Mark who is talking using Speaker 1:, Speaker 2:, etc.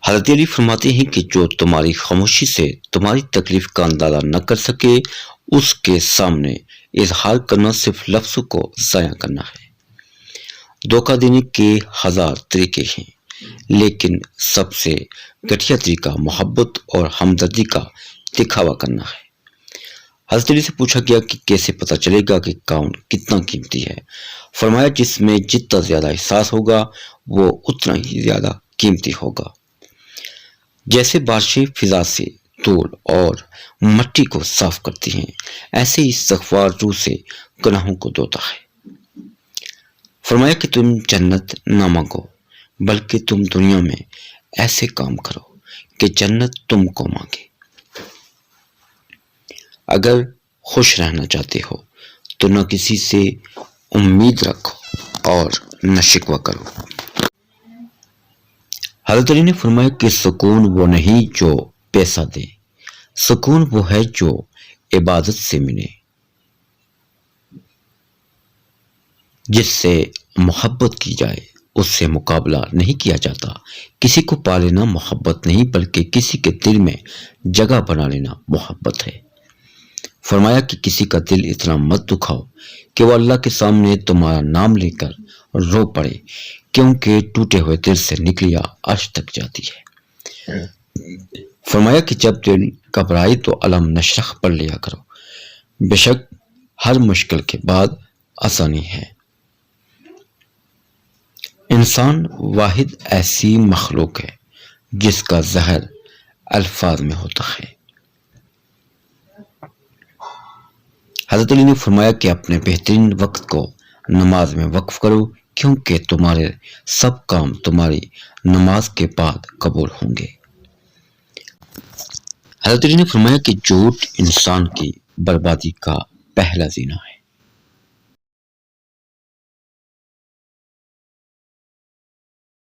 Speaker 1: حضرت علی فرماتے ہیں کہ جو تمہاری خاموشی سے تمہاری تکلیف کا اندازہ نہ کر سکے اس کے سامنے اظہار کرنا صرف لفظوں کو ضائع کرنا ہے۔ دھوکہ دینے کے 1000 طریقے ہیں، لیکن سب سے گھٹیا طریقہ محبت اور ہمدردی کا دکھاوا کرنا ہے۔ حضرت علی سے پوچھا گیا کہ کیسے پتہ چلے گا کہ کون کتنا قیمتی ہے؟ فرمایا جس میں جتنا زیادہ احساس ہوگا وہ اتنا ہی زیادہ قیمتی ہوگا۔ جیسے بارشیں فضا سے دھول اور مٹی کو صاف کرتی ہیں، ایسے ہی استغفار روح سے گناہوں کو دھوتا ہے۔ فرمایا کہ تم جنت نہ مانگو بلکہ تم دنیا میں ایسے کام کرو کہ جنت تم کو مانگے۔ اگر خوش رہنا چاہتے ہو تو نہ کسی سے امید رکھو اور نہ شکوہ کرو۔ حضرت علی نے فرمایا کہ سکون وہ نہیں جو پیسہ دے، سکون وہ ہے جو عبادت سے ملے۔ جس سے محبت کی جائے اس سے مقابلہ نہیں کیا جاتا۔ کسی کو پا لینا محبت نہیں بلکہ کسی کے دل میں جگہ بنا لینا محبت ہے۔ فرمایا کہ کسی کا دل اتنا مت دکھاؤ کہ وہ اللہ کے سامنے تمہارا نام لے کر رو پڑے، کیونکہ ٹوٹے ہوئے دل سے نکلیا عرش تک جاتی ہے۔ فرمایا کہ جب دل گھبرائے تو علم نشرح پڑھ لیا کرو، بے شک ہر مشکل کے بعد آسانی ہے۔ انسان واحد ایسی مخلوق ہے جس کا زہر الفاظ میں ہوتا ہے۔ حضرت علی نے فرمایا کہ اپنے بہترین وقت کو نماز میں وقف کرو، کیونکہ تمہارے سب کام تمہاری نماز کے بعد قبول ہوں گے۔ حضرت علی نے فرمایا کہ جھوٹ انسان کی بربادی کا پہلا زینہ ہے۔